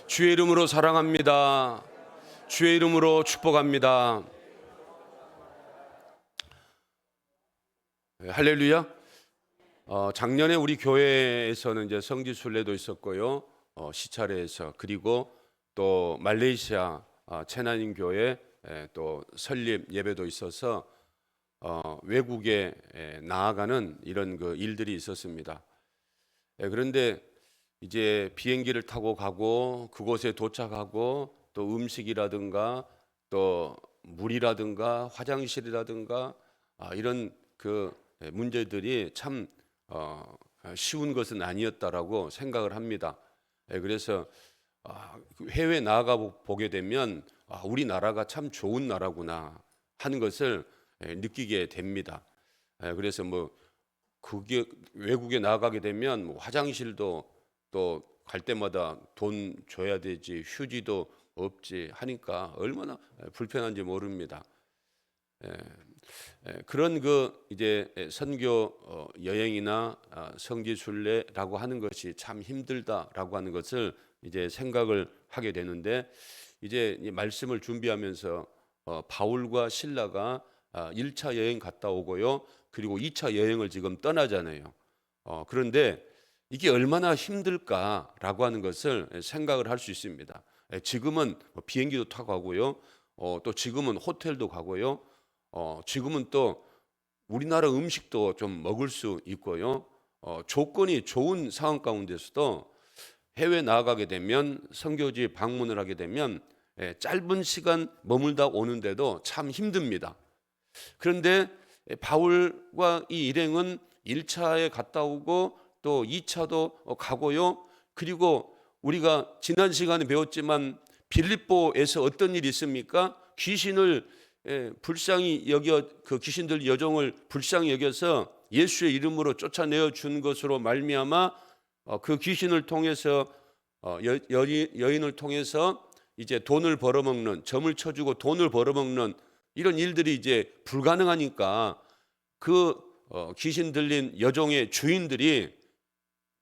주의 이름으로 사랑합니다. 주의 이름으로 축복합니다. 할렐루야. 작년에 우리 교회에서는 이제 성지순례도 있었고요, 시차례에서, 그리고 또 말레이시아 채나닝 교회 또 설립 예배도 있어서 외국에 나아가는 이런 그 일들이 있었습니다. 그런데 이제 비행기를 타고 가고 그곳에 도착하고 또 음식이라든가 또 물이라든가 화장실이라든가 이런 그 문제들이 참 쉬운 것은 아니었다라고 생각을 합니다. 그래서 해외 나아가 보게 되면 우리나라가 참 좋은 나라구나 하는 것을 느끼게 됩니다. 그래서 뭐 그게 외국에 나가게 되면 뭐 화장실도 또 갈 때마다 돈 줘야 되지, 휴지도 없지 하니까 얼마나 불편한지 모릅니다. 그런 그 이제 선교 여행이나 성지순례라고 하는 것이 참 힘들다라고 하는 것을 이제 생각을 하게 되는데, 이제 말씀을 준비하면서 바울과 실라가 1차 여행 갔다 오고요, 그리고 2차 여행을 지금 떠나잖아요. 그런데 이게 얼마나 힘들까라고 하는 것을 생각을 할 수 있습니다. 지금은 비행기도 타고 가고요, 또 지금은 호텔도 가고요, 지금은 또 우리나라 음식도 좀 먹을 수 있고요, 조건이 좋은 상황 가운데서도 해외 나아가게 되면, 선교지 방문을 하게 되면 짧은 시간 머물다 오는데도 참 힘듭니다. 그런데 바울과 이 일행은 1차에 갔다 오고 또 2차도 가고요, 그리고 우리가 지난 시간에 배웠지만 빌립보에서 어떤 일이 있습니까? 귀신을 불쌍히 여겨, 그 귀신들 여종을 불쌍히 여겨서 예수의 이름으로 쫓아내어 준 것으로 말미암아 그 귀신을 통해서 여인을 통해서 이제 돈을 벌어먹는, 점을 쳐주고 돈을 벌어먹는 이런 일들이 이제 불가능하니까 그 귀신 들린 여종의 주인들이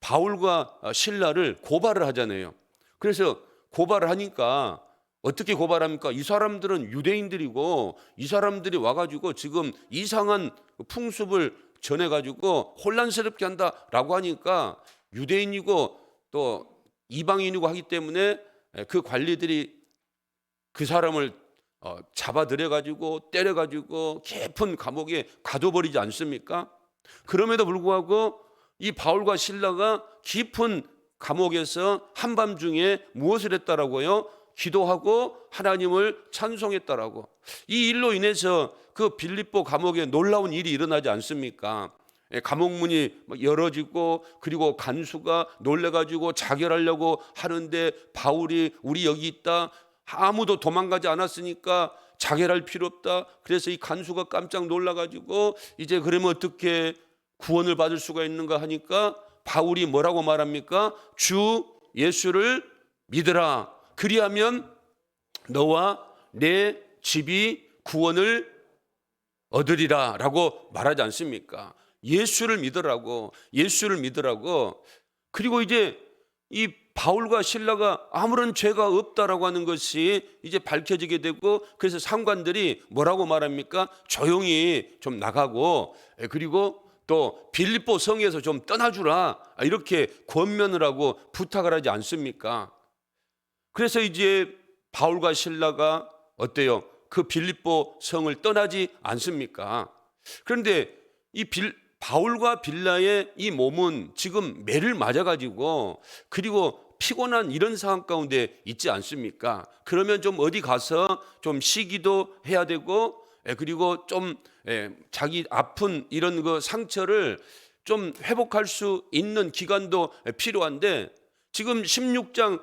바울과 실라를 고발을 하잖아요. 그래서 고발을 하니까 어떻게 고발합니까? 이 사람들은 유대인들이고 이 사람들이 와가지고 지금 이상한 풍습을 전해가지고 혼란스럽게 한다라고 하니까, 유대인이고 또 이방인이고 하기 때문에 그 관리들이 그 사람을 잡아들여가지고 때려가지고 깊은 감옥에 가둬버리지 않습니까? 그럼에도 불구하고 이 바울과 실라가 깊은 감옥에서 한밤중에 무엇을 했다라고요? 기도하고 하나님을 찬송했다라고. 이 일로 인해서 그 빌립보 감옥에 놀라운 일이 일어나지 않습니까? 감옥문이 열어지고, 그리고 간수가 놀래가지고 자결하려고 하는데 바울이 우리 여기 있다, 아무도 도망가지 않았으니까 자결할 필요 없다. 그래서 이 간수가 깜짝 놀라가지고 이제 그러면 어떻게 구원을 받을 수가 있는가 하니까 바울이 뭐라고 말합니까? 주 예수를 믿으라, 그리하면 너와 내 집이 구원을 얻으리라 라고 말하지 않습니까? 예수를 믿으라고, 예수를 믿으라고. 그리고 이제 이 바울과 실라가 아무런 죄가 없다라고 하는 것이 이제 밝혀지게 되고, 그래서 상관들이 뭐라고 말합니까? 조용히 좀 나가고, 그리고 또 빌립보 성에서 좀 떠나주라, 이렇게 권면을 하고 부탁을 하지 않습니까? 그래서 이제 바울과 실라가 어때요? 그 빌립보 성을 떠나지 않습니까? 그런데 이 바울과 빌라의 이 몸은 지금 매를 맞아가지고, 그리고 피곤한 이런 상황 가운데 있지 않습니까? 그러면 좀 어디 가서 좀 쉬기도 해야 되고, 그리고 좀 자기 아픈 이런 그 상처를 좀 회복할 수 있는 기간도 필요한데, 지금 16장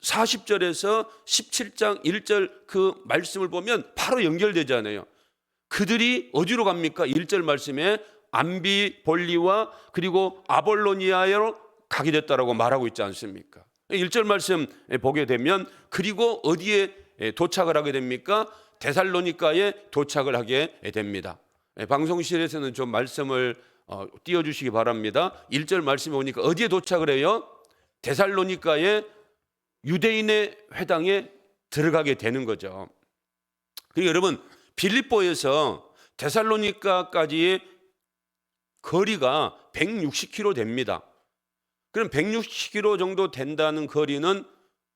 40절에서 17장 1절 그 말씀을 보면 바로 연결되잖아요. 그들이 어디로 갑니까? 1절 말씀에 암비볼리와 그리고 아볼로니아로 가게 됐다라고 말하고 있지 않습니까? 1절 말씀 보게 되면, 그리고 어디에 도착을 하게 됩니까? 데살로니가에 도착을 하게 됩니다. 방송실에서는 좀 말씀을 띄워주시기 바랍니다. 1절 말씀에 오니까 어디에 도착을 해요? 데살로니가의 유대인의 회당에 들어가게 되는 거죠. 그리고 여러분, 빌립보에서 데살로니가까지의 거리가 160km 됩니다. 그럼 160km 정도 된다는 거리는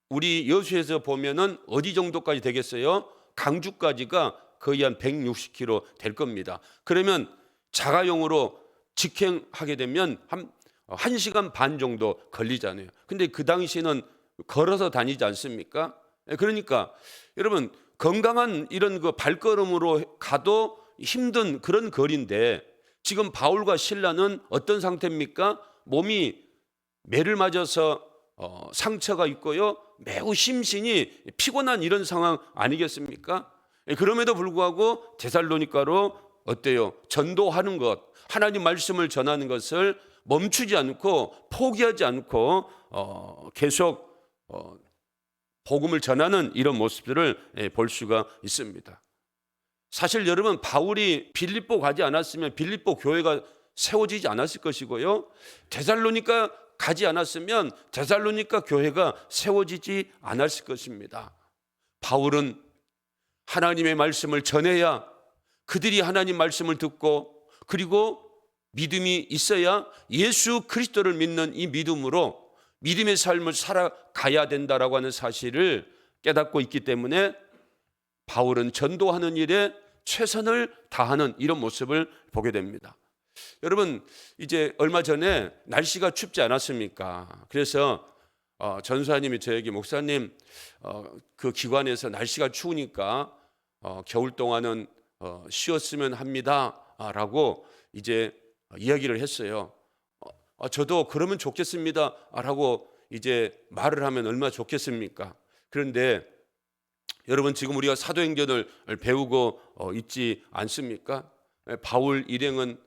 우리 여수에서 보면은 어디 정도까지 되겠어요? 강주까지가 거의 한 160km 될 겁니다. 그러면 자가용으로 직행하게 되면 한 1시간 반 정도 걸리잖아요. 근데 그 당시에는 걸어서 다니지 않습니까? 그러니까 여러분, 건강한 이런 그 발걸음으로 가도 힘든 그런 거리인데 지금 바울과 실라는 어떤 상태입니까? 몸이 매를 맞아서 상처가 있고요, 매우 심신이 피곤한 이런 상황 아니겠습니까? 그럼에도 불구하고 데살로니가로 어때요? 전도하는 것, 하나님 말씀을 전하는 것을 멈추지 않고 포기하지 않고 계속 복음을 전하는 이런 모습들을 볼 수가 있습니다. 사실 여러분, 바울이 빌립보 가지 않았으면 빌립보 교회가 세워지지 않았을 것이고요, 데살로니가 가지 않았으면 데살로니가 교회가 세워지지 않았을 것입니다. 바울은 하나님의 말씀을 전해야 그들이 하나님 말씀을 듣고, 그리고 믿음이 있어야 예수 그리스도를 믿는 이 믿음으로 믿음의 삶을 살아가야 된다라고 하는 사실을 깨닫고 있기 때문에 바울은 전도하는 일에 최선을 다하는 이런 모습을 보게 됩니다. 여러분, 이제 얼마 전에 날씨가 춥지 않았습니까? 그래서 전사님이 저에게, 목사님, 그 기관에서 날씨가 추우니까 겨울 동안은 쉬었으면 합니다 라고 이제 이야기를 했어요. 저도 그러면 좋겠습니다 라고 이제 말을 하면 얼마나 좋겠습니까? 그런데 여러분, 지금 우리가 사도행전을 배우고 있지 않습니까? 바울 일행은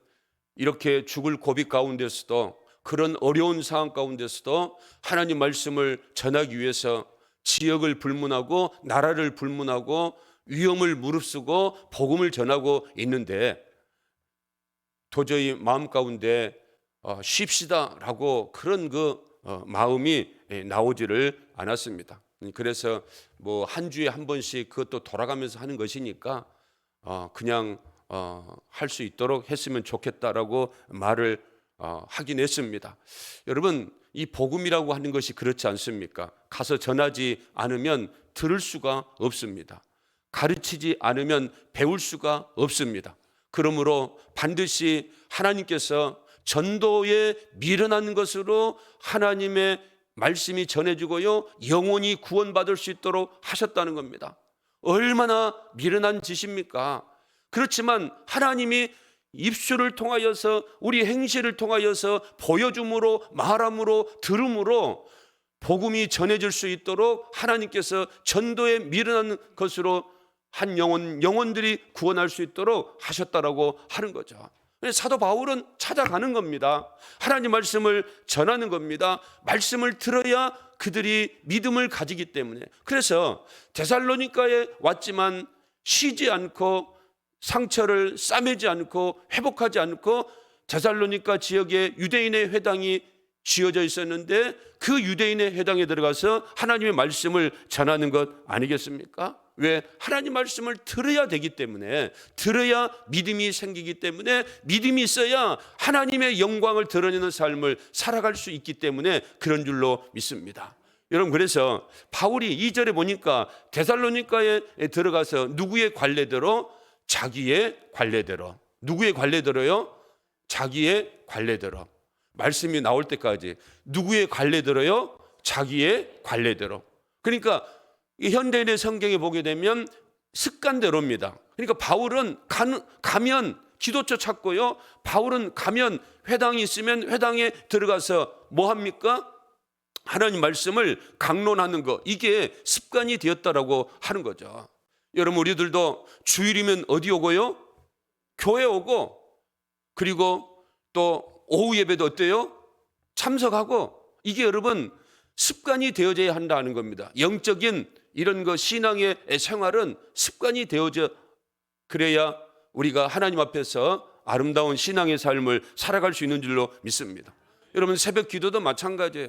이렇게 죽을 고비 가운데서도, 그런 어려운 상황 가운데서도 하나님 말씀을 전하기 위해서 지역을 불문하고 나라를 불문하고 위험을 무릅쓰고 복음을 전하고 있는데 도저히 마음 가운데 쉽시다라고 그런 그 마음이 나오지를 않았습니다. 그래서 뭐 한 주에 한 번씩 그것도 돌아가면서 하는 것이니까 그냥 할 수 있도록 했으면 좋겠다라고 말을 하긴 했습니다. 여러분, 이 복음이라고 하는 것이 그렇지 않습니까? 가서 전하지 않으면 들을 수가 없습니다. 가르치지 않으면 배울 수가 없습니다. 그러므로 반드시 하나님께서 전도에 미련한 것으로 하나님의 말씀이 전해지고요, 영혼이 구원받을 수 있도록 하셨다는 겁니다. 얼마나 미련한 짓입니까? 그렇지만 하나님이 입술을 통하여서, 우리 행실을 통하여서 보여줌으로, 말함으로, 들음으로 복음이 전해질 수 있도록 하나님께서 전도에 미련한 것으로 한 영혼들이 구원할 수 있도록 하셨다라고 하는 거죠. 사도 바울은 찾아가는 겁니다. 하나님 말씀을 전하는 겁니다. 말씀을 들어야 그들이 믿음을 가지기 때문에. 그래서 데살로니가에 왔지만 쉬지 않고 상처를 싸매지 않고 회복하지 않고 데살로니가 지역에 유대인의 회당이 지어져 있었는데 그 유대인의 회당에 들어가서 하나님의 말씀을 전하는 것 아니겠습니까? 왜? 하나님 말씀을 들어야 되기 때문에, 들어야 믿음이 생기기 때문에, 믿음이 있어야 하나님의 영광을 드러내는 삶을 살아갈 수 있기 때문에 그런 줄로 믿습니다. 여러분, 그래서 바울이 2절에 보니까 데살로니가에 들어가서 누구의 관례대로? 자기의 관례대로. 누구의 관례대로요? 자기의 관례대로. 말씀이 나올 때까지 누구의 관례대로요? 자기의 관례대로. 그러니까 이 현대인의 성경에 보게 되면 습관대로입니다. 그러니까 바울은 가면 기도처 찾고요, 바울은 가면 회당이 있으면 회당에 들어가서 뭐 합니까? 하나님 말씀을 강론하는 거, 이게 습관이 되었다라고 하는 거죠. 여러분, 우리들도 주일이면 어디 오고요? 교회 오고, 그리고 또 오후 예배도 어때요? 참석하고. 이게 여러분 습관이 되어져야 한다는 겁니다. 영적인 이런 거 신앙의 생활은 습관이 되어져, 그래야 우리가 하나님 앞에서 아름다운 신앙의 삶을 살아갈 수 있는 줄로 믿습니다. 여러분, 새벽 기도도 마찬가지예요.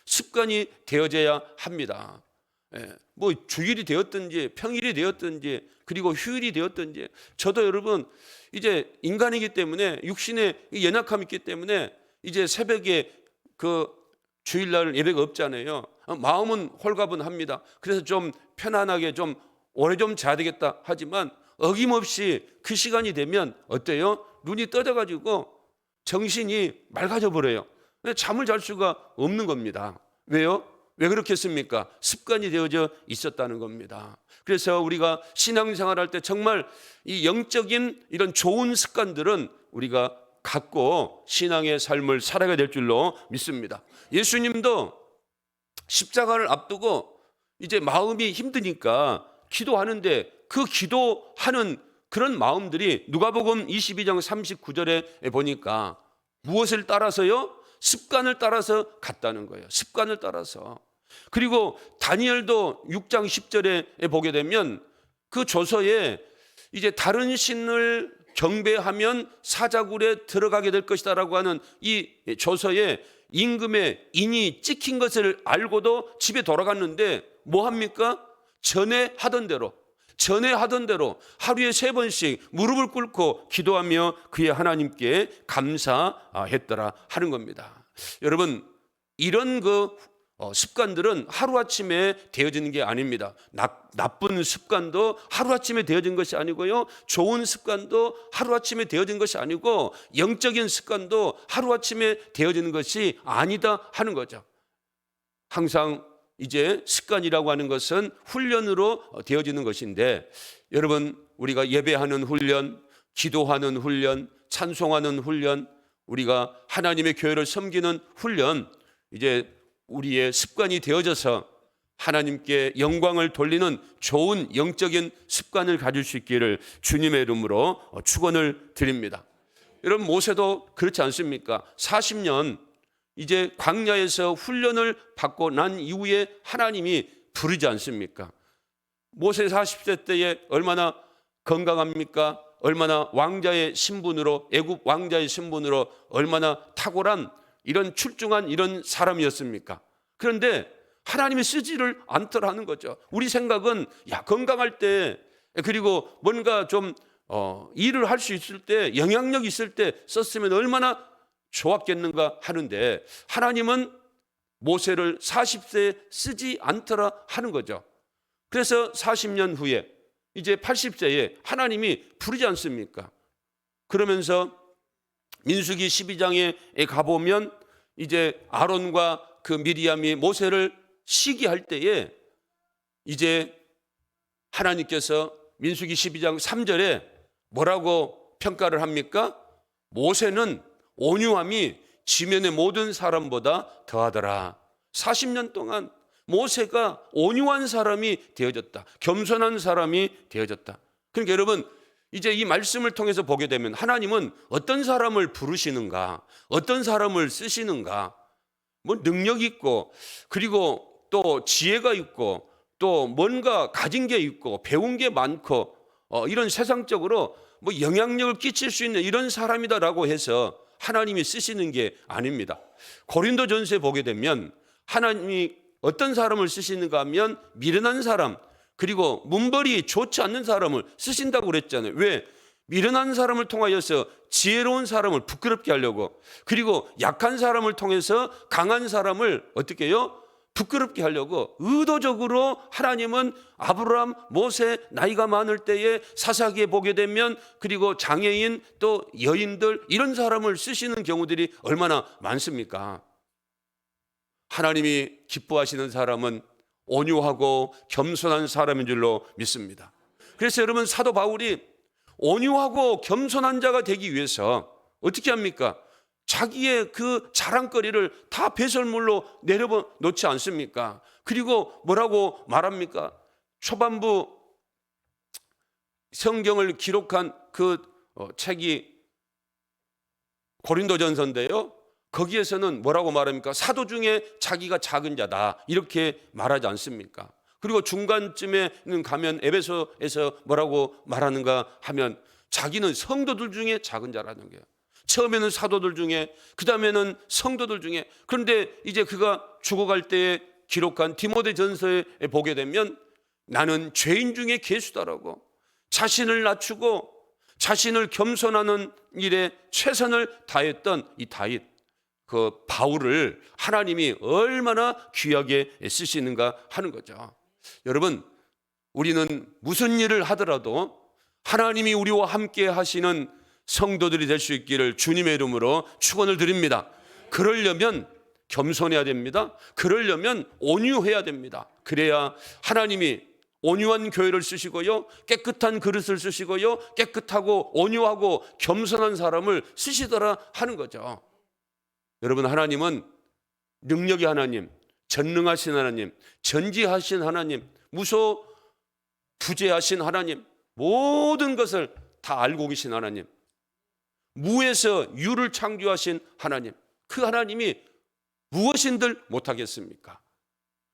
습관이 되어져야 합니다. 뭐 주일이 되었든지 평일이 되었든지 그리고 휴일이 되었든지, 저도 여러분 이제 인간이기 때문에 육신의 연약함이 있기 때문에 이제 새벽에 그 주일날 예배가 없잖아요. 마음은 홀가분합니다. 그래서 좀 편안하게 좀 오래 좀 자야 되겠다 하지만 어김없이 그 시간이 되면 어때요? 눈이 떠져가지고 정신이 맑아져 버려요. 잠을 잘 수가 없는 겁니다. 왜요? 왜 그렇겠습니까? 습관이 되어져 있었다는 겁니다. 그래서 우리가 신앙생활할 때 정말 이 영적인 이런 좋은 습관들은 우리가 갖고 신앙의 삶을 살아가야 될 줄로 믿습니다. 예수님도 십자가를 앞두고 이제 마음이 힘드니까 기도하는데 그 기도하는 그런 마음들이 누가복음 22장 39절에 보니까 무엇을 따라서요? 습관을 따라서 갔다는 거예요. 습관을 따라서. 그리고 다니엘도 6장 10절에 보게 되면 그 조서에 이제 다른 신을 경배하면 사자굴에 들어가게 될 것이다 라고 하는 이 조서에 임금의 인이 찍힌 것을 알고도 집에 돌아갔는데 뭐 합니까? 전에 하던 대로 하루에 3번씩 무릎을 꿇고 기도하며 그의 하나님께 감사했더라 하는 겁니다. 여러분, 이런 습관들은 하루아침에 되어지는 게 아닙니다. 나쁜 습관도 하루아침에 되어진 것이 아니고요, 좋은 습관도 하루아침에 되어진 것이 아니고 영적인 습관도 하루아침에 되어지는 것이 아니다 하는 거죠. 항상 이제 습관이라고 하는 것은 훈련으로 되어지는 것인데, 여러분, 우리가 예배하는 훈련, 기도하는 훈련, 찬송하는 훈련, 우리가 하나님의 교회를 섬기는 훈련, 이제 우리의 습관이 되어져서 하나님께 영광을 돌리는 좋은 영적인 습관을 가질 수 있기를 주님의 이름으로 축원을 드립니다. 여러분, 모세도 그렇지 않습니까? 40년 이제 광야에서 훈련을 받고 난 이후에 하나님이 부르지 않습니까? 모세 40세 때에 얼마나 건강합니까? 얼마나 왕자의 신분으로, 애굽 왕자의 신분으로 얼마나 탁월한 이런 출중한 이런 사람이었습니까? 그런데 하나님이 쓰지를 않더라는 거죠. 우리 생각은 건강할 때, 그리고 뭔가 좀 일을 할 수 있을 때, 영향력 있을 때 썼으면 얼마나 좋았겠는가 하는데, 하나님은 모세를 40세에 쓰지 않더라 하는 거죠. 그래서 40년 후에 이제 80세에 하나님이 부르지 않습니까? 그러면서 민수기 12장에 가보면 이제 아론과 그 미리암이 모세를 시기할 때에 이제 하나님께서 민수기 12장 3절에 뭐라고 평가를 합니까? 모세는 온유함이 지면의 모든 사람보다 더하더라. 40년 동안 모세가 온유한 사람이 되어졌다. 겸손한 사람이 되어졌다. 그러니까 여러분, 이제 이 말씀을 통해서 보게 되면 하나님은 어떤 사람을 부르시는가, 어떤 사람을 쓰시는가, 뭐 능력 있고, 그리고 또 지혜가 있고, 또 뭔가 가진 게 있고, 배운 게 많고, 이런 세상적으로 뭐 영향력을 끼칠 수 있는 이런 사람이다라고 해서 하나님이 쓰시는 게 아닙니다. 고린도전서에 보게 되면 하나님이 어떤 사람을 쓰시는가 하면 미련한 사람, 그리고 문벌이 좋지 않는 사람을 쓰신다고 그랬잖아요. 왜? 미련한 사람을 통하여서 지혜로운 사람을 부끄럽게 하려고, 그리고 약한 사람을 통해서 강한 사람을 어떻게 해요? 부끄럽게 하려고 의도적으로 하나님은 아브라함, 모세 나이가 많을 때에 사사기에 보게 되면, 그리고 장애인 또 여인들 이런 사람을 쓰시는 경우들이 얼마나 많습니까? 하나님이 기뻐하시는 사람은 온유하고 겸손한 사람인 줄로 믿습니다. 그래서 여러분, 사도 바울이 온유하고 겸손한 자가 되기 위해서 어떻게 합니까? 자기의 그 자랑거리를 다 배설물로 내려놓지 않습니까? 그리고 뭐라고 말합니까? 초반부 성경을 기록한 그 책이 고린도전서인데요, 거기에서는 뭐라고 말합니까? 사도 중에 자기가 작은 자다 이렇게 말하지 않습니까? 그리고 중간쯤에는 가면 에베소에서 뭐라고 말하는가 하면 자기는 성도들 중에 작은 자라는 거예요. 처음에는 사도들 중에, 그 다음에는 성도들 중에, 그런데 이제 그가 죽어갈 때에 기록한 디모데전서에 보게 되면 나는 죄인 중에 괴수다라고 자신을 낮추고 자신을 겸손하는 일에 최선을 다했던 이 다윗, 그 바울을 하나님이 얼마나 귀하게 쓰시는가 하는 거죠. 여러분, 우리는 무슨 일을 하더라도 하나님이 우리와 함께 하시는 성도들이 될 수 있기를 주님의 이름으로 축원을 드립니다. 그러려면 겸손해야 됩니다. 그러려면 온유해야 됩니다. 그래야 하나님이 온유한 교회를 쓰시고요, 깨끗한 그릇을 쓰시고요, 깨끗하고 온유하고 겸손한 사람을 쓰시더라 하는 거죠. 여러분, 하나님은 능력의 하나님, 전능하신 하나님, 전지하신 하나님, 무소부재하신 하나님, 모든 것을 다 알고 계신 하나님, 무에서 유를 창조하신 하나님, 그 하나님이 무엇인들 못하겠습니까?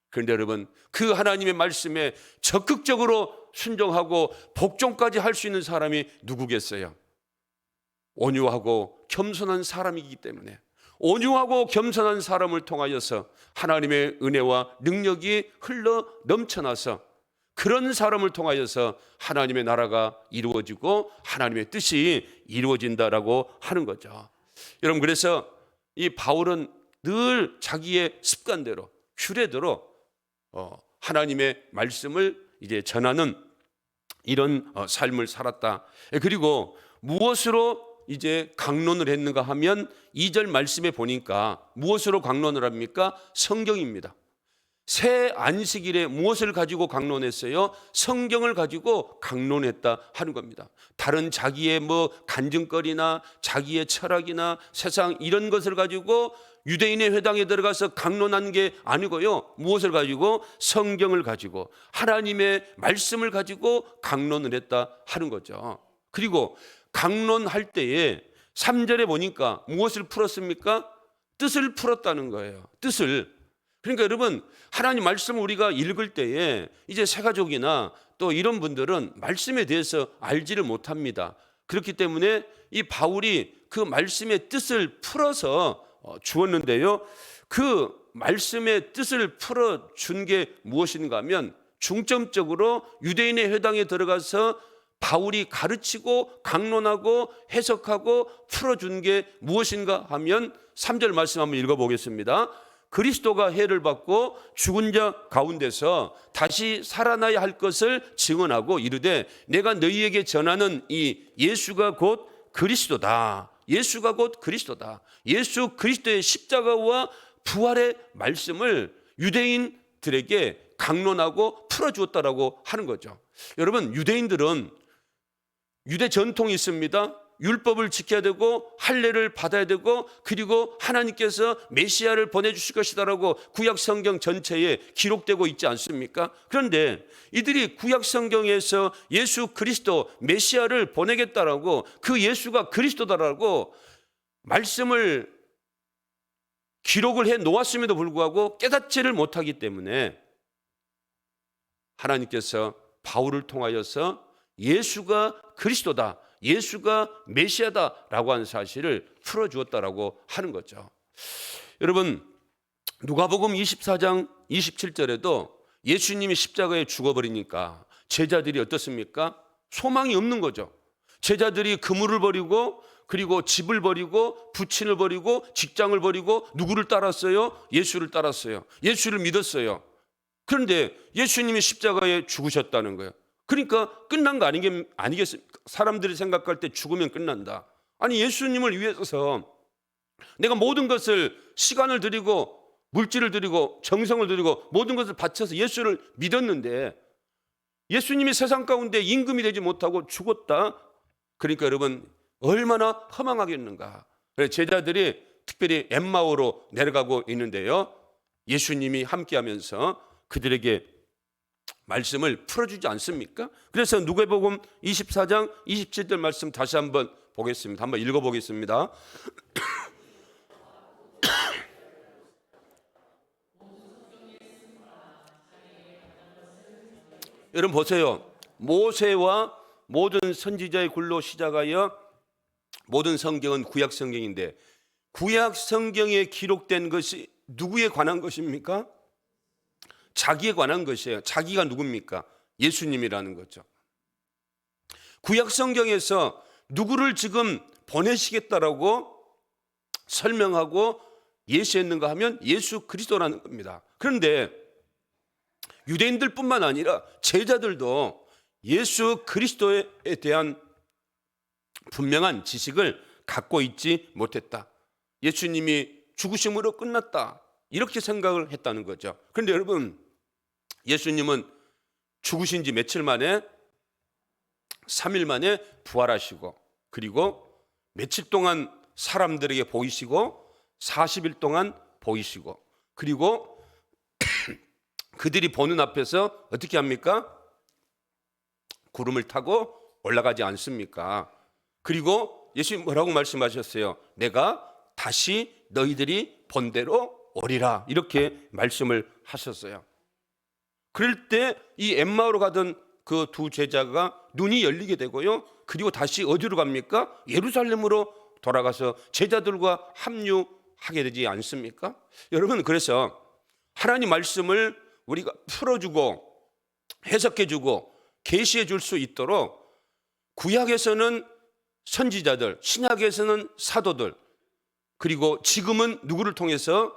그런데 여러분, 그 하나님의 말씀에 적극적으로 순종하고 복종까지 할 수 있는 사람이 누구겠어요? 온유하고 겸손한 사람이기 때문에, 온유하고 겸손한 사람을 통하여서 하나님의 은혜와 능력이 흘러 넘쳐나서 그런 사람을 통하여서 하나님의 나라가 이루어지고 하나님의 뜻이 이루어진다라고 하는 거죠. 여러분, 그래서 이 바울은 늘 자기의 습관대로, 규례대로 하나님의 말씀을 이제 전하는 이런 삶을 살았다. 그리고 무엇으로 이제 강론을 했는가 하면 2절 말씀에 보니까 무엇으로 강론을 합니까? 성경입니다. 새 안식일에 무엇을 가지고 강론했어요? 성경을 가지고 강론했다 하는 겁니다. 다른 자기의 간증거리나 자기의 철학이나 세상 이런 것을 가지고 유대인의 회당에 들어가서 강론한 게 아니고요, 무엇을 가지고? 성경을 가지고 하나님의 말씀을 가지고 강론을 했다 하는 거죠. 그리고 강론할 때에 3절에 보니까 무엇을 풀었습니까? 뜻을 풀었다는 거예요. 뜻을. 그러니까 여러분, 하나님 말씀을 우리가 읽을 때에 이제 새가족이나 또 이런 분들은 말씀에 대해서 알지를 못합니다. 그렇기 때문에 이 바울이 그 말씀의 뜻을 풀어서 주었는데요, 그 말씀의 뜻을 풀어준 게 무엇인가 하면 중점적으로 유대인의 회당에 들어가서 바울이 가르치고 강론하고 해석하고 풀어준 게 무엇인가 하면 3절 말씀 한번 읽어보겠습니다. 그리스도가 해를 받고 죽은 자 가운데서 다시 살아나야 할 것을 증언하고 이르되 내가 너희에게 전하는 이 예수가 곧 그리스도다. 예수가 곧 그리스도다. 예수 그리스도의 십자가와 부활의 말씀을 유대인들에게 강론하고 풀어주었다라고 하는 거죠. 여러분, 유대인들은 유대 전통이 있습니다. 율법을 지켜야 되고 할례를 받아야 되고 그리고 하나님께서 메시아를 보내주실 것이다라고 구약 성경 전체에 기록되고 있지 않습니까? 그런데 이들이 구약 성경에서 예수 그리스도 메시아를 보내겠다라고, 그 예수가 그리스도다라고 말씀을 기록을 해 놓았음에도 불구하고 깨닫지를 못하기 때문에 하나님께서 바울을 통하여서 예수가 그리스도다, 예수가 메시아다라고 하는 사실을 풀어주었다라고 하는 거죠. 여러분, 누가복음 24장 27절에도 예수님이 십자가에 죽어버리니까 제자들이 어떻습니까? 소망이 없는 거죠. 제자들이 그물을 버리고 그리고 집을 버리고 부친을 버리고 직장을 버리고 누구를 따랐어요? 예수를 따랐어요. 예수를 믿었어요. 그런데 예수님이 십자가에 죽으셨다는 거예요. 그러니까 끝난 거 아니겠습니까? 사람들이 생각할 때 죽으면 끝난다. 아니, 예수님을 위해서 내가 모든 것을 시간을 들이고 물질을 들이고 정성을 들이고 모든 것을 바쳐서 예수를 믿었는데 예수님이 세상 가운데 임금이 되지 못하고 죽었다. 그러니까 여러분, 얼마나 허망하겠는가. 제자들이 특별히 엠마오로 내려가고 있는데요, 예수님이 함께하면서 그들에게 말씀을 풀어주지 않습니까? 그래서 누가복음 24장 27절 말씀 다시 한번 보겠습니다. 한번 읽어보겠습니다. 여러분 보세요. 모세와 모든 선지자의 글로 시작하여 모든 성경은 구약 성경인데 구약 성경에 기록된 것이 누구에 관한 것입니까? 자기에 관한 것이에요. 자기가 누굽니까? 예수님이라는 거죠. 구약 성경에서 누구를 지금 보내시겠다라고 설명하고 예시했는가 하면 예수 그리스도라는 겁니다. 그런데 유대인들뿐만 아니라 제자들도 예수 그리스도에 대한 분명한 지식을 갖고 있지 못했다. 예수님이 죽으심으로 끝났다, 이렇게 생각을 했다는 거죠. 그런데 여러분, 예수님은 죽으신 지 며칠 만에 3일 만에 부활하시고, 그리고 며칠 동안 사람들에게 보이시고 40일 동안 보이시고, 그리고 그들이 보는 앞에서 어떻게 합니까? 구름을 타고 올라가지 않습니까? 그리고 예수님 뭐라고 말씀하셨어요? 내가 다시 너희들이 본 대로 오리라, 이렇게 말씀을 하셨어요. 그럴 때 이 엠마오로 가던 그 두 제자가 눈이 열리게 되고요, 그리고 다시 어디로 갑니까? 예루살렘으로 돌아가서 제자들과 합류하게 되지 않습니까? 여러분, 그래서 하나님 말씀을 우리가 풀어주고 해석해주고 계시해 줄 수 있도록 구약에서는 선지자들, 신약에서는 사도들, 그리고 지금은 누구를 통해서?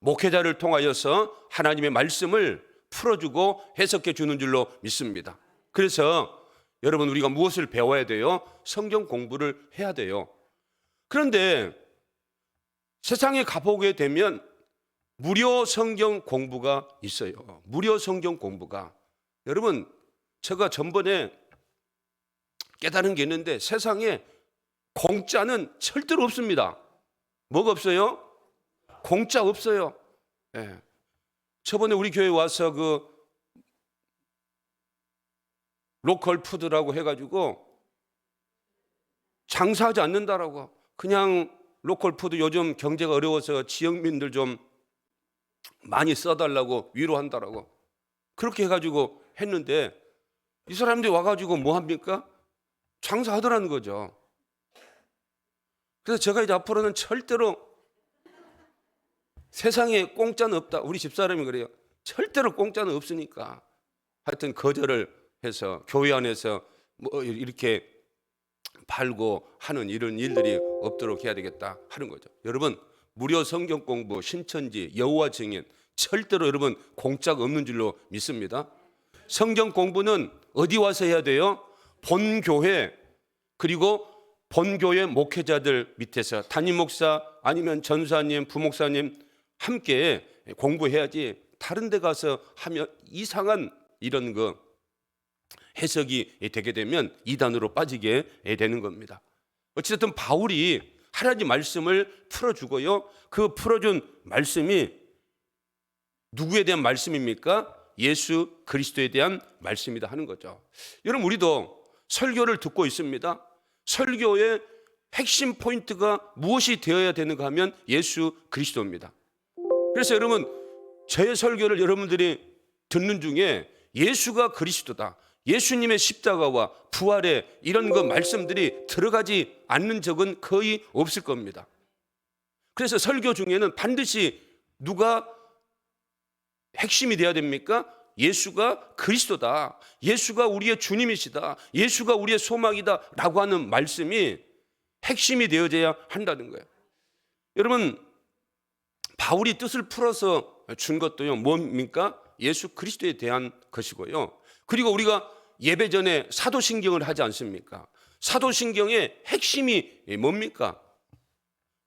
목회자를 통하여서 하나님의 말씀을 풀어주고 해석해 주는 줄로 믿습니다. 그래서 여러분, 우리가 무엇을 배워야 돼요? 성경 공부를 해야 돼요. 그런데 세상에 가보게 되면 무료 성경 공부가 있어요. 무료 성경 공부가. 여러분, 제가 전번에 깨달은 게 있는데 세상에 공짜는 절대로 없습니다. 뭐가 없어요? 공짜 없어요. 예. 저번에 우리 교회 와서 그 로컬 푸드라고 해가지고 장사하지 않는다라고, 그냥 로컬 푸드 요즘 경제가 어려워서 지역민들 좀 많이 써달라고 위로한다라고 그렇게 해가지고 했는데, 이 사람들이 와가지고 뭐 합니까? 장사하더라는 거죠. 그래서 제가 이제 앞으로는 절대로 세상에 공짜는 없다. 우리 집사람이 그래요. 절대로 공짜는 없으니까 하여튼 거절을 해서 교회 안에서 뭐 이렇게 팔고 하는 이런 일들이 없도록 해야 되겠다 하는 거죠. 여러분, 무료 성경 공부, 신천지, 여호와 증인 절대로 여러분 공짜가 없는 줄로 믿습니다. 성경 공부는 어디 와서 해야 돼요? 본교회, 그리고 본교회 목회자들 밑에서 담임 목사 아니면 전사님, 부목사님 함께 공부해야지, 다른 데 가서 하면 이상한 이런 거 해석이 되게 되면 이단으로 빠지게 되는 겁니다. 어쨌든 바울이 하나님 말씀을 풀어주고요, 그 풀어준 말씀이 누구에 대한 말씀입니까? 예수 그리스도에 대한 말씀이다 하는 거죠. 여러분, 우리도 설교를 듣고 있습니다. 설교의 핵심 포인트가 무엇이 되어야 되는가 하면 예수 그리스도입니다. 그래서 여러분, 제 설교를 여러분들이 듣는 중에 예수가 그리스도다, 예수님의 십자가와 부활의 이런 그 말씀들이 들어가지 않는 적은 거의 없을 겁니다. 그래서 설교 중에는 반드시 누가 핵심이 되어야 됩니까? 예수가 그리스도다, 예수가 우리의 주님이시다, 예수가 우리의 소망이다 라고 하는 말씀이 핵심이 되어져야 한다는 거예요. 여러분, 바울이 뜻을 풀어서 준 것도요, 뭡니까? 예수 그리스도에 대한 것이고요. 그리고 우리가 예배 전에 사도신경을 하지 않습니까? 사도신경의 핵심이 뭡니까?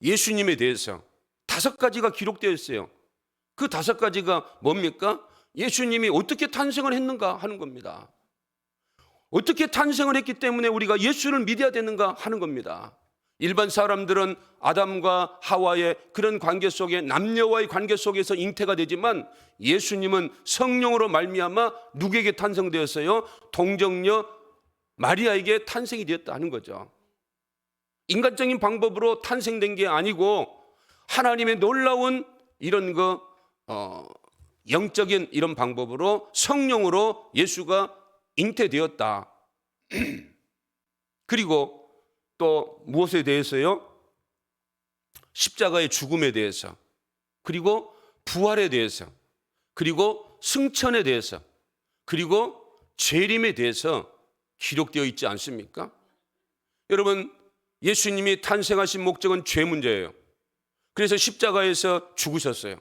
예수님에 대해서 5가지가 기록되어 있어요. 그 5가지가 뭡니까? 예수님이 어떻게 탄생을 했는가 하는 겁니다. 어떻게 탄생을 했기 때문에 우리가 예수를 믿어야 되는가 하는 겁니다. 일반 사람들은 아담과 하와의 그런 관계 속에, 남녀와의 관계 속에서 잉태가 되지만 예수님은 성령으로 말미암아 누구에게 탄생되었어요? 동정녀 마리아에게 탄생이 되었다 하는 거죠. 인간적인 방법으로 탄생된 게 아니고 하나님의 놀라운 이런 영적인 이런 방법으로 성령으로 예수가 잉태되었다. 그리고 또 무엇에 대해서요? 십자가의 죽음에 대해서, 그리고 부활에 대해서, 그리고 승천에 대해서, 그리고 재림에 대해서 기록되어 있지 않습니까? 여러분, 예수님이 탄생하신 목적은 죄 문제예요. 그래서 십자가에서 죽으셨어요.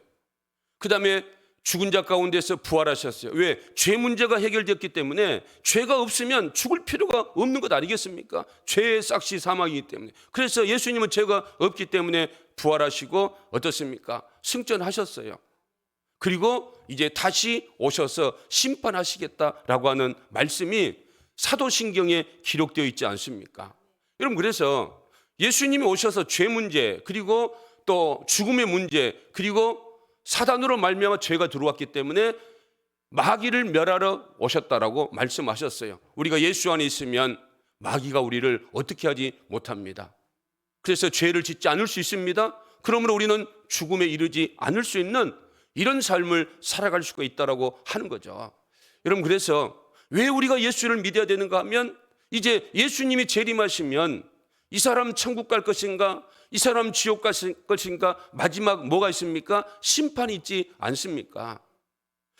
그 다음에 죽은 자 가운데서 부활하셨어요. 왜? 죄 문제가 해결됐기 때문에. 죄가 없으면 죽을 필요가 없는 것 아니겠습니까? 죄의 싹시 사망이기 때문에. 그래서 예수님은 죄가 없기 때문에 부활하시고 어떻습니까? 승천하셨어요. 그리고 이제 다시 오셔서 심판하시겠다라고 하는 말씀이 사도신경에 기록되어 있지 않습니까? 여러분, 그래서 예수님이 오셔서 죄 문제, 그리고 또 죽음의 문제, 그리고 사단으로 말미암아 죄가 들어왔기 때문에 마귀를 멸하러 오셨다라고 말씀하셨어요. 우리가 예수 안에 있으면 마귀가 우리를 어떻게 하지 못합니다. 그래서 죄를 짓지 않을 수 있습니다. 그러므로 우리는 죽음에 이르지 않을 수 있는 이런 삶을 살아갈 수가 있다라고 하는 거죠. 여러분, 그래서 왜 우리가 예수를 믿어야 되는가 하면, 이제 예수님이 재림하시면 이 사람 천국 갈 것인가, 이 사람 지옥 갈 것인가, 마지막 뭐가 있습니까? 심판이 있지 않습니까?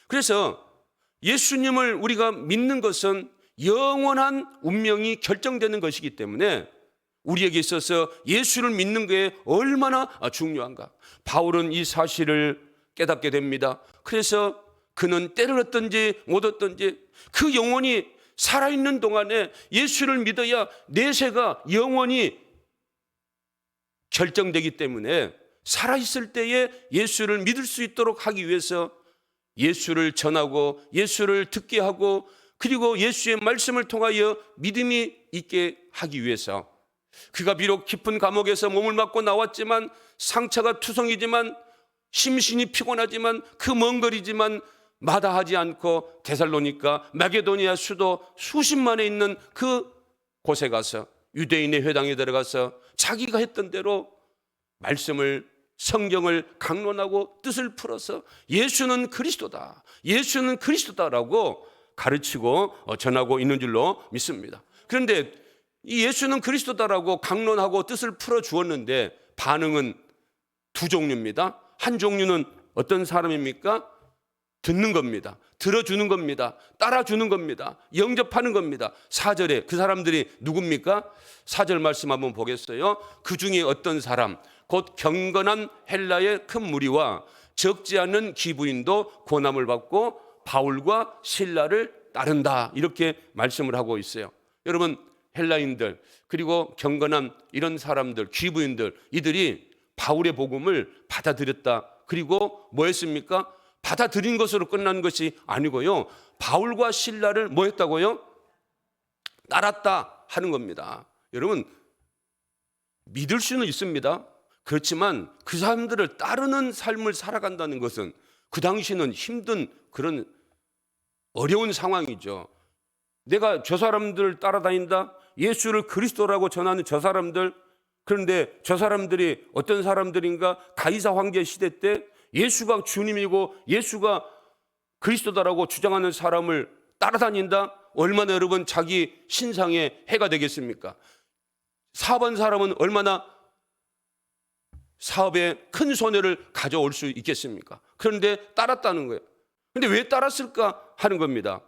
그래서 예수님을 우리가 믿는 것은 영원한 운명이 결정되는 것이기 때문에 우리에게 있어서 예수를 믿는 게 얼마나 중요한가. 바울은 이 사실을 깨닫게 됩니다. 그래서 그는 때를 얻든지 못 얻든지 그 영혼이 살아있는 동안에 예수를 믿어야 내세가 영원히 결정되기 때문에 살아있을 때에 예수를 믿을 수 있도록 하기 위해서 예수를 전하고 예수를 듣게 하고, 그리고 예수의 말씀을 통하여 믿음이 있게 하기 위해서, 그가 비록 깊은 감옥에서 몸을 맞고 나왔지만, 상처가 투성이지만, 심신이 피곤하지만, 그 먼 거리지만 마다하지 않고 데살로니가, 마게도니아 수도 수십만에 있는 그 곳에 가서 유대인의 회당에 들어가서 자기가 했던 대로 말씀을, 성경을 강론하고 뜻을 풀어서 예수는 그리스도다, 예수는 그리스도다라고 가르치고 전하고 있는 줄로 믿습니다. 그런데 이 예수는 그리스도다라고 강론하고 뜻을 풀어 주었는데 반응은 두 종류입니다. 한 종류는 어떤 사람입니까? 듣는 겁니다. 들어주는 겁니다. 따라주는 겁니다. 영접하는 겁니다. 4절에 그 사람들이 누굽니까? 4절 말씀 한번 보겠어요. 그 중에 어떤 사람, 곧 경건한 헬라의 큰 무리와 적지 않은 기부인도 고난을 받고 바울과 실라를 따른다, 이렇게 말씀을 하고 있어요. 여러분, 헬라인들, 그리고 경건한 이런 사람들, 기부인들, 이들이 바울의 복음을 받아들였다. 그리고 뭐 했습니까? 받아들인 것으로 끝난 것이 아니고요, 바울과 실라를 뭐 했다고요? 따랐다 하는 겁니다. 여러분, 믿을 수는 있습니다. 그렇지만 그 사람들을 따르는 삶을 살아간다는 것은 그 당시는 힘든 그런 어려운 상황이죠. 내가 저 사람들을 따라다닌다, 예수를 그리스도라고 전하는 저 사람들, 그런데 저 사람들이 어떤 사람들인가? 가이사 황제 시대 때 예수가 주님이고 예수가 그리스도다라고 주장하는 사람을 따라다닌다? 얼마나 여러분 자기 신상에 해가 되겠습니까? 사업한 사람은 얼마나 사업에 큰 손해를 가져올 수 있겠습니까? 그런데 따랐다는 거예요. 그런데 왜 따랐을까 하는 겁니다.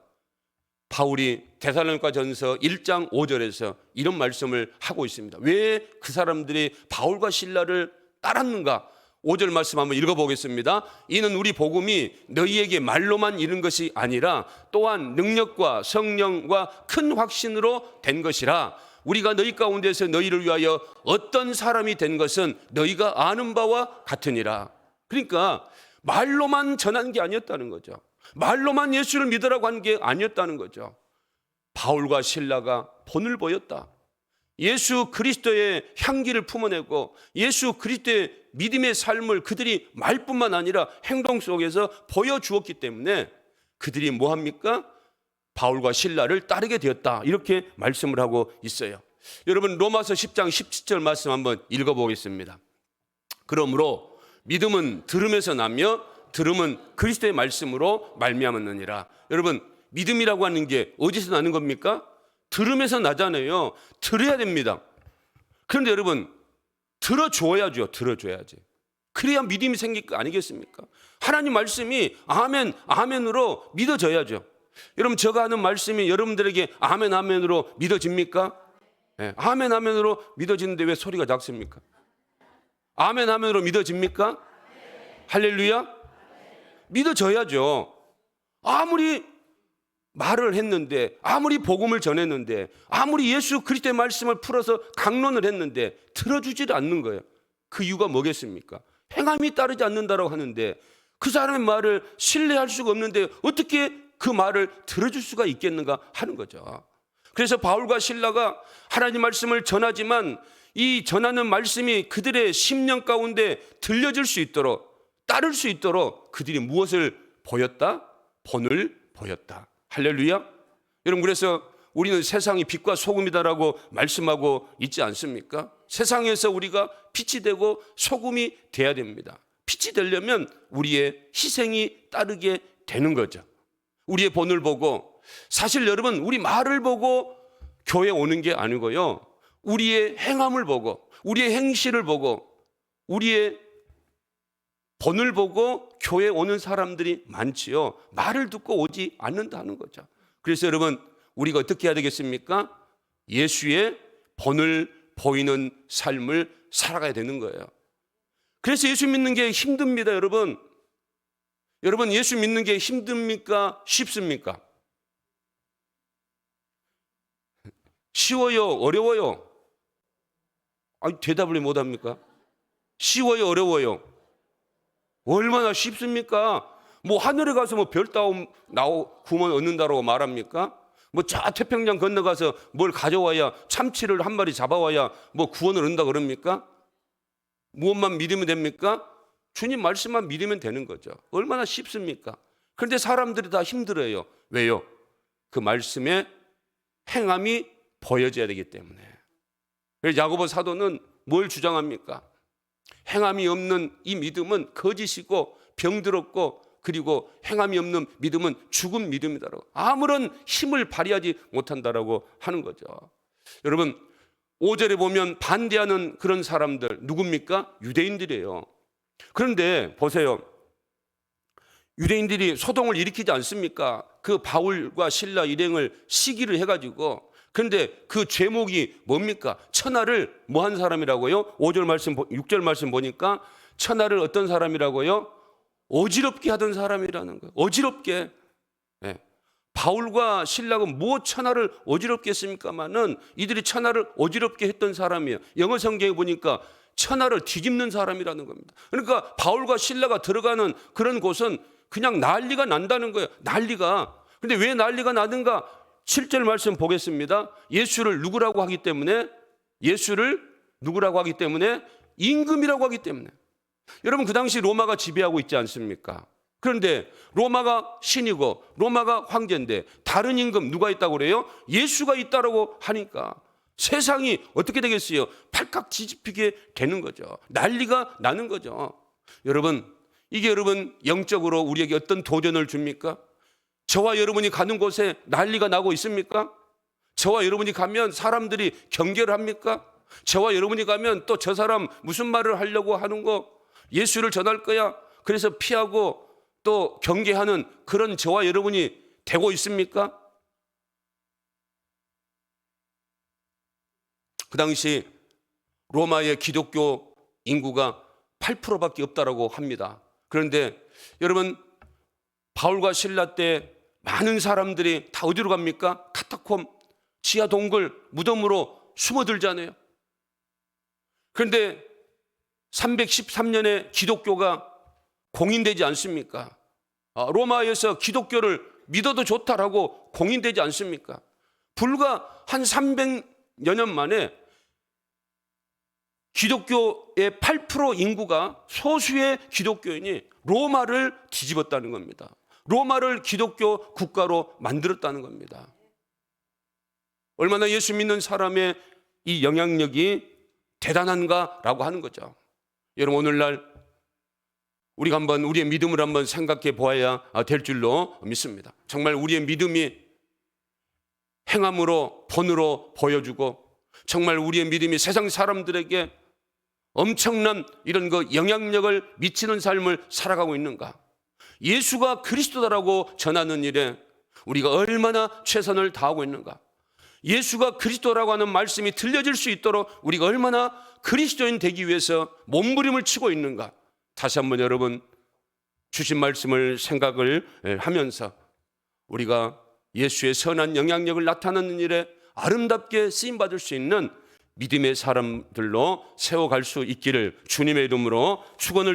바울이 데살로니가전서 1장 5절에서 이런 말씀을 하고 있습니다. 왜 그 사람들이 바울과 실라를 따랐는가? 5절 말씀 한번 읽어보겠습니다. 이는 우리 복음이 너희에게 말로만 이른 것이 아니라 또한 능력과 성령과 큰 확신으로 된 것이라. 우리가 너희 가운데서 너희를 위하여 어떤 사람이 된 것은 너희가 아는 바와 같으니라. 그러니까 말로만 전한 게 아니었다는 거죠. 말로만 예수를 믿으라고 한 게 아니었다는 거죠. 바울과 실라가 본을 보였다. 예수 그리스도의 향기를 품어내고 예수 그리스도의 믿음의 삶을 그들이 말뿐만 아니라 행동 속에서 보여주었기 때문에 그들이 뭐합니까? 바울과 실라를 따르게 되었다, 이렇게 말씀을 하고 있어요. 여러분, 로마서 10장 17절 말씀 한번 읽어보겠습니다. 그러므로 믿음은 들음에서 나며 들음은 그리스도의 말씀으로 말미암았느니라. 여러분, 믿음이라고 하는 게 어디서 나는 겁니까? 들음에서 나잖아요. 들어야 됩니다. 그런데 여러분, 들어줘야죠. 들어줘야지. 그래야 믿음이 생길 거 아니겠습니까? 하나님 말씀이 아멘, 아멘으로 믿어져야죠. 여러분, 제가 하는 말씀이 여러분들에게 아멘, 아멘으로 믿어집니까? 네, 아멘, 아멘으로 믿어지는데 왜 소리가 작습니까? 아멘, 아멘으로 믿어집니까? 할렐루야? 믿어져야죠. 아무리 말을 했는데, 아무리 복음을 전했는데, 아무리 예수 그리스도의 말씀을 풀어서 강론을 했는데 들어주지를 않는 거예요. 그 이유가 뭐겠습니까? 행함이 따르지 않는다라고 하는데 그 사람의 말을 신뢰할 수가 없는데 어떻게 그 말을 들어줄 수가 있겠는가 하는 거죠. 그래서 바울과 실라가 하나님 말씀을 전하지만 이 전하는 말씀이 그들의 심령 가운데 들려질 수 있도록, 따를 수 있도록 그들이 무엇을 보였다? 본을 보였다. 할렐루야. 여러분, 그래서 우리는 세상이 빛과 소금이다라고 말씀하고 있지 않습니까? 세상에서 우리가 빛이 되고 소금이 돼야 됩니다. 빛이 되려면 우리의 희생이 따르게 되는 거죠. 우리의 본을 보고, 사실 여러분, 우리 말을 보고 교회 오는 게 아니고요, 우리의 행함을 보고, 우리의 행실을 보고, 우리의 본을 보고 교회 오는 사람들이 많지요. 말을 듣고 오지 않는다는 거죠. 그래서 여러분, 우리가 어떻게 해야 되겠습니까? 예수의 본을 보이는 삶을 살아가야 되는 거예요. 그래서 예수 믿는 게 힘듭니다, 여러분. 여러분, 예수 믿는 게 힘듭니까? 쉽습니까? 쉬워요? 어려워요? 아니, 대답을 못 합니까? 쉬워요? 어려워요? 얼마나 쉽습니까? 뭐 하늘에 가서 뭐 별 구원 얻는다고 말합니까? 뭐 저 태평양 건너가서 뭘 가져와야, 참치를 한 마리 잡아와야 뭐 구원을 얻는다 그럽니까? 무엇만 믿으면 됩니까? 주님 말씀만 믿으면 되는 거죠. 얼마나 쉽습니까? 그런데 사람들이 다 힘들어요. 왜요? 그 말씀의 행함이 보여져야 되기 때문에. 그래서 야고보 사도는 뭘 주장합니까? 행함이 없는 이 믿음은 거짓이고 병들었고, 그리고 행함이 없는 믿음은 죽은 믿음이다라고, 아무런 힘을 발휘하지 못한다라고 하는 거죠. 여러분, 5절에 보면 반대하는 그런 사람들 누굽니까? 유대인들이에요. 그런데 보세요. 유대인들이 소동을 일으키지 않습니까? 그 바울과 실라 일행을 시기를 해가지고. 그런데 그 죄목이 뭡니까? 천하를 뭐 한 사람이라고요? 5절 말씀, 6절 말씀 보니까 천하를 어떤 사람이라고요? 어지럽게 하던 사람이라는 거예요. 어지럽게. 네. 바울과 실라가 뭐 천하를 어지럽게 했습니까마는 이들이 천하를 어지럽게 했던 사람이에요. 영어 성경에 보니까 천하를 뒤집는 사람이라는 겁니다. 그러니까 바울과 실라가 들어가는 그런 곳은 그냥 난리가 난다는 거예요. 난리가. 근데 왜 난리가 나는가? 7절 말씀 보겠습니다. 예수를 누구라고 하기 때문에, 예수를 누구라고 하기 때문에, 임금이라고 하기 때문에. 여러분, 그 당시 로마가 지배하고 있지 않습니까? 그런데 로마가 신이고 로마가 황제인데 다른 임금 누가 있다고 그래요? 예수가 있다고 하니까 세상이 어떻게 되겠어요? 팔깍 뒤집히게 되는 거죠. 난리가 나는 거죠. 여러분, 이게 여러분 영적으로 우리에게 어떤 도전을 줍니까? 저와 여러분이 가는 곳에 난리가 나고 있습니까? 저와 여러분이 가면 사람들이 경계를 합니까? 저와 여러분이 가면 또 저 사람 무슨 말을 하려고 하는 거, 예수를 전할 거야, 그래서 피하고 또 경계하는 그런 저와 여러분이 되고 있습니까? 그 당시 로마의 기독교 인구가 8%밖에 없다라고 합니다. 그런데 여러분, 바울과 실라 때 많은 사람들이 다 어디로 갑니까? 카타콤, 지하 동굴, 무덤으로 숨어들잖아요. 그런데 313년에 기독교가 공인되지 않습니까? 로마에서 기독교를 믿어도 좋다라고 공인되지 않습니까? 불과 한 300여 년 만에 기독교의 8% 인구가, 소수의 기독교인이 로마를 뒤집었다는 겁니다. 로마를 기독교 국가로 만들었다는 겁니다. 얼마나 예수 믿는 사람의 이 영향력이 대단한가라고 하는 거죠. 여러분, 오늘날 우리가 한번 우리의 믿음을 한번 생각해 보아야 될 줄로 믿습니다. 정말 우리의 믿음이 행함으로, 본으로 보여주고 정말 우리의 믿음이 세상 사람들에게 엄청난 이런 영향력을 미치는 삶을 살아가고 있는가? 예수가 그리스도다라고 전하는 일에 우리가 얼마나 최선을 다하고 있는가? 예수가 그리스도라고 하는 말씀이 들려질 수 있도록 우리가 얼마나 그리스도인 되기 위해서 몸부림을 치고 있는가? 다시 한번 여러분 주신 말씀을 생각을 하면서 우리가 예수의 선한 영향력을 나타내는 일에 아름답게 쓰임받을 수 있는 믿음의 사람들로 세워갈 수 있기를 주님의 이름으로 축원을